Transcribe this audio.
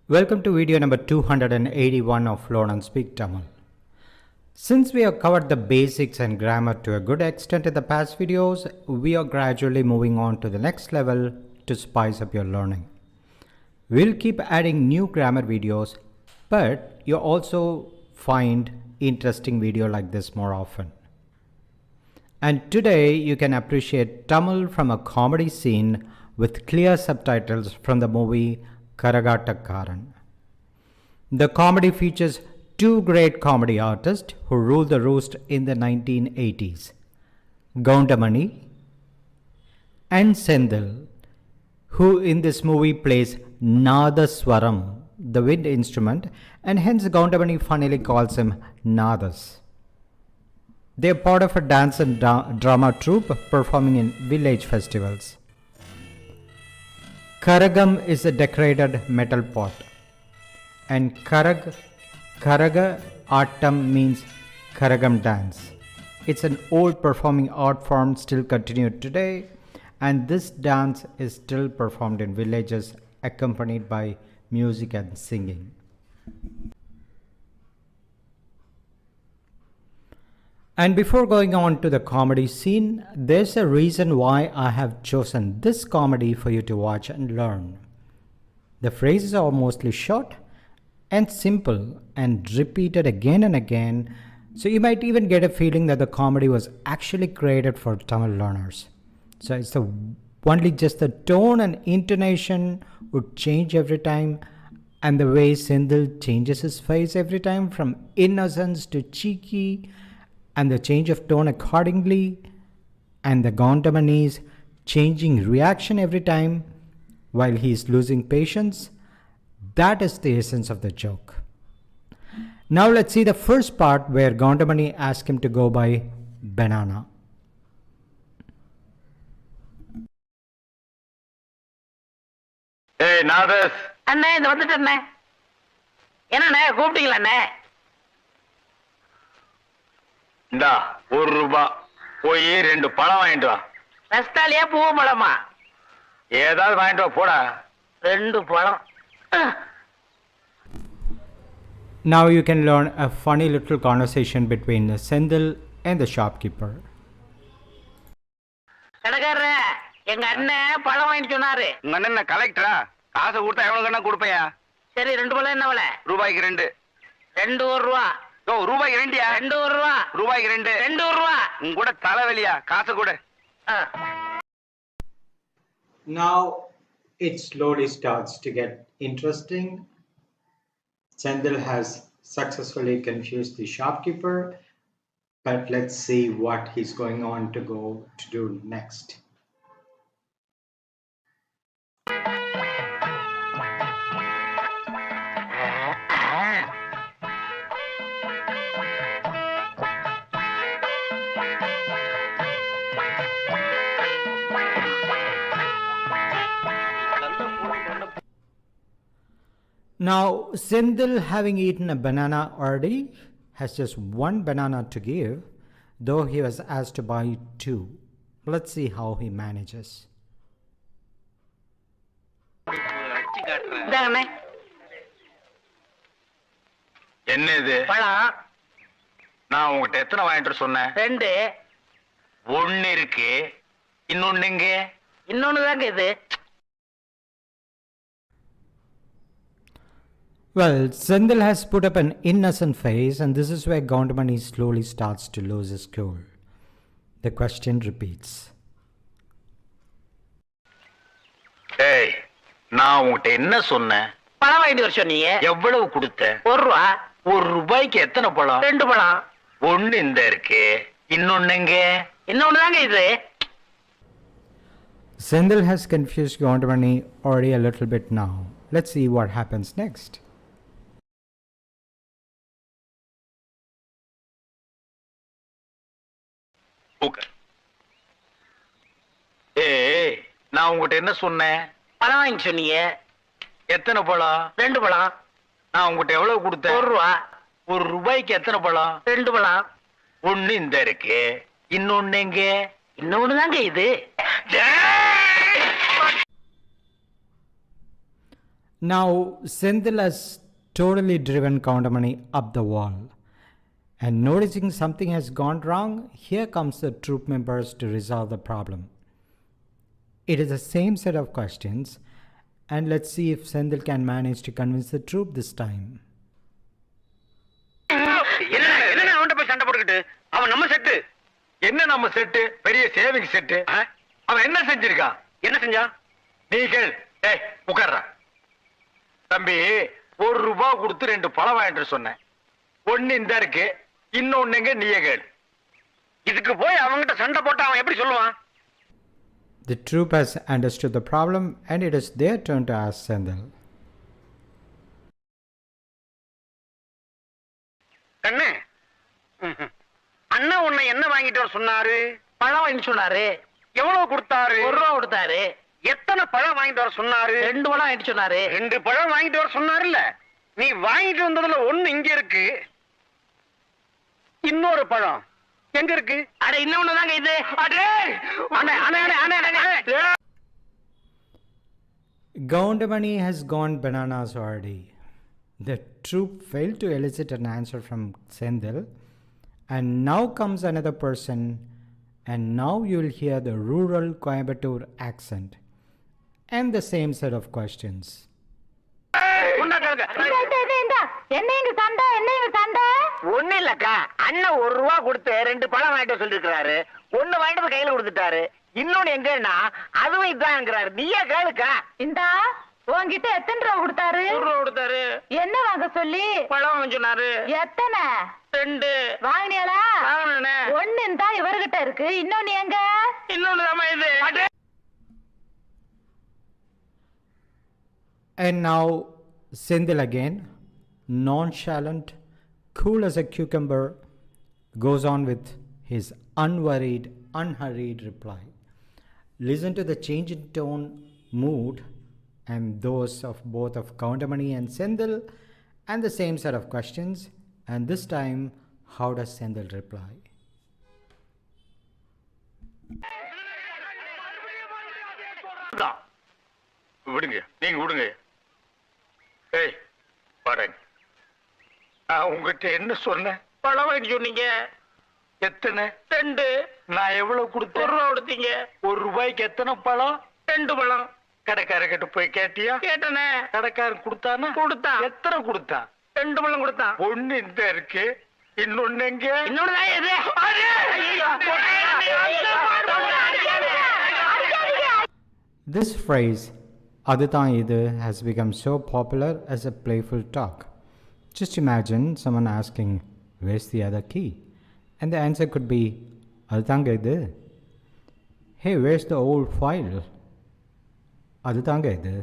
Welcome to video number 281 of Learn and Speak Tamil. Since we have covered the basics and grammar to a good extent in the past videos, we are gradually moving on to the next level to spice up your learning. We'll keep adding new grammar videos, but you'll also find interesting video like this more often. And today you can appreciate Tamil from a comedy scene with clear subtitles from the movie Karagattakaran. The comedy features two great comedy artists who ruled the roost in the 1980s, Goundamani and Sendil, who in this movie plays Nadaswaram, the wind instrument, and hence Goundamani funnily calls him Nadas. They are part of a dance and drama troupe performing in village festivals. Karagam is a decorated metal pot, and Karaga Attam means Karagam dance. It's an old performing art form still continued today, and this dance is still performed in villages accompanied by music and singing. And before going on to the comedy scene, there's a reason why I have chosen this comedy for you to watch and learn. The phrases are mostly short and simple and repeated again and again, so you might even get a feeling that the comedy was actually created for Tamil learners. So it's only just the tone and intonation would change every time, and the way Sendil changes his face every time from innocence to cheeky, and the change of tone accordingly, and the Goundamani's changing reaction every time while he is losing patience. That is the essence of the joke. Now let's see the first part where Goundamani asks him to go by banana. Hey, Nadas. அண்ணே இந்த வந்துட்டேண்ணே. என்னண்ணே கூப்பிட்டீங்களா அண்ணே? இந்தா ₹1 போய் 2 பழம் வாங்கிட்டு வா. ரஸ்தாலியா பூவ பழமா? ஏதாவது வாங்கிட்டு வா போடா. 2 பழம். Now you can learn a funny little conversation between Sendil and the shopkeeper. கடைக்காரரே, எங்க அண்ணன் பழம் வாங்கிட்டு சொன்னாரு. உங்க அண்ணன் என்ன கலெக்டரா? காசை கொடுத்தா எவ்வளவு கண்ணா கொடுப்பையா? சரி 2 பழம் என்ன விலை? ரூபாய்க்கு 2. 2 ரூபா. ஓ ரூபாய்க்கு 2யா? 2 ரூபா. ரூபாய்க்கு 2. 2 ரூபா. உங்க கூட தலைவலியா? காசை கொடு. Now it slowly starts to get interesting. Sendil has successfully confused the shopkeeper, but let's see what he's going on to go to do next. Now, Sendil, having eaten a banana already, has just 1 banana to give, though he was asked to buy 2. Let's see how he manages. இந்தாங்கண்ணே. என்ன இது? பழம். நான் உங்ககிட்ட எத்தனை வாங்கிட்டு சொன்னேன்? 2. 1 இருக்கு. இன்னொன்னு எங்க? இன்னொன்னு தாங்க இது. Well, Sendil has put up an innocent face, and this is where Goundamani slowly starts to lose his cool. The question repeats. ஏய், நான் உங்ககிட்ட என்ன சொன்னேன்? பழம் வாங்கிட்டு வர சொன்னீங்க. எவ்வளவு கொடுத்த? ₹1. ₹1 எத்தனை பழம்? 2 பழம். 1 இந்த இருக்கு. இன்னொன்னு எங்க? இன்னொன்னு தாங்க இது. Sendil has confused Goundamani already a little bit now. Let's see what happens next. ஏய், நான் உங்ககிட்ட என்ன சொன்னேன்? பழம் வாங்கிட்டு சொன்னீங்க. எத்தனை பழம்? 2 பழம். நான் உங்ககிட்ட எவ்வளவு கொடுத்தேன்? ₹1. ₹1 எத்தனை பழம்? 2 பழம். 1 இந்த இருக்கு. இன்னொன்னு எங்க? இன்னொன்னு தாங்க இது. Now, Senthil has totally driven Countermoney up the wall. And noticing something has gone wrong, here comes the troop members to resolve the problem. It is the same set of questions, and let's see if Senthil can manage to convince the troop this time. என்ன அவன்கிட்ட போய் சண்டை போட்டுக்கிட்டு அவன் நம்ம set என்ன நம்ம set பெரிய சேவிங் செட்டு அவன் என்ன செஞ்சிருக்கான்? என்ன செஞ்சா? நீ கேள். ஏய் உட்கார்றா. தம்பி, ₹1 கொடுத்து 2 பழம் வாங்கிட்டு சொன்னேன். ஒன்னு இந்த இருக்கு, இன்னொன்னுங்க நீயே கேள். இதுக்கு போய் அவன்கிட்ட சண்டை போட்டு அவன் எப்படி சொல்லுவான்? The troop has understood the problem, and it is their turn to ask Senthil. கண்ணு, அண்ணா உன்னை என்ன வாங்கிட்டு வர சொன்னாரு? பழம் வாங்கிட்டு சொன்னாரு. எவ்வளவு கொடுத்தாரு? ₹1 கொடுத்தாரு. எத்தனை பழம் வாங்கிட்டு வர சொன்னாரு? 2 பழம் வாங்கிட்டு சொன்னாரு. 2 பழம் வாங்கிட்டு வர சொன்னாருல்ல. நீ வாங்கிட்டு வந்ததுல ஒண்ணு இங்க இருக்கு, இன்னொரு பழம் எங்க இருக்கு? அட இன்னொன்னு தாங்க இது. அடே அண்ணே அண்ணே அண்ணே அண்ணே. Goundamani has gone bananas already. The troop failed to elicit an answer from Senthil, and now comes another person, and now you'll hear the rural Coimbatore accent and the same set of questions. ஒண்ணு இல்லக்கா, அண்ணன் ₹1 கொடுத்து 2 பழம் வாங்கிட்டு சொல்லிருக்காரு. ஒண்ணு வாங்கிட்டு கையில கொடுத்துட்டாரு, இன்னொன்னு எங்கன்னா அதுவும் இதான்ங்கிறாரு. நீயே கேளுக்கா. இந்தா உன்கிட்ட எத்தனை ரூபா கொடுத்தாரு? ₹1 கொடுத்தாரு. என்ன வாங்க சொல்லி? பழம் வாங்க சொன்னாரு. எத்தனை? 2 வாங்கினியாளா? வாங்கினே. ஒண்ணு இந்தா இவர்கிட்ட இருக்கு, இன்னொன்னு எங்க? இன்னொன்னு தாமா இது. And now Senthil again, nonchalant, cool as a cucumber, goes on with his unworried, unhurried reply. Listen to the change in tone, mood, and those of both of Countermoney and Senthil, and the same set of questions. And this time, how does Senthil reply? விடுங்க, நீங்க விடுங்க. ஏய் பாருங்க, நான் உங்ககிட்ட என்ன சொன்னேன்? பழம் வாங்கிட்டு சொன்னீங்க. எத்தனை? 2. நான் எவ்வளவு கொடுத்தேன்? ₹1 கொடுத்தீங்க. ₹1 எத்தனை பழம்? 2 பழம். கடைக்காரர்கிட்ட போய் கேட்டியா? கேட்டனே. கடைக்காரன் கொடுத்தானா? கொடுத்தான். எத்தனை கொடுத்தான்? 2 பழம் கொடுத்தான். ஒண்ணு இந்த இருக்கு, இன்னொன்னு எங்க? இன்னொன்னு தான் எது? This phrase, "Aduthaan idu," has become so popular as a playful talk. Just imagine someone asking, "Where's the other key?" And the answer could be, "Aduthaanga idu." "Hey, where's the old file?" "Aduthaanga idu."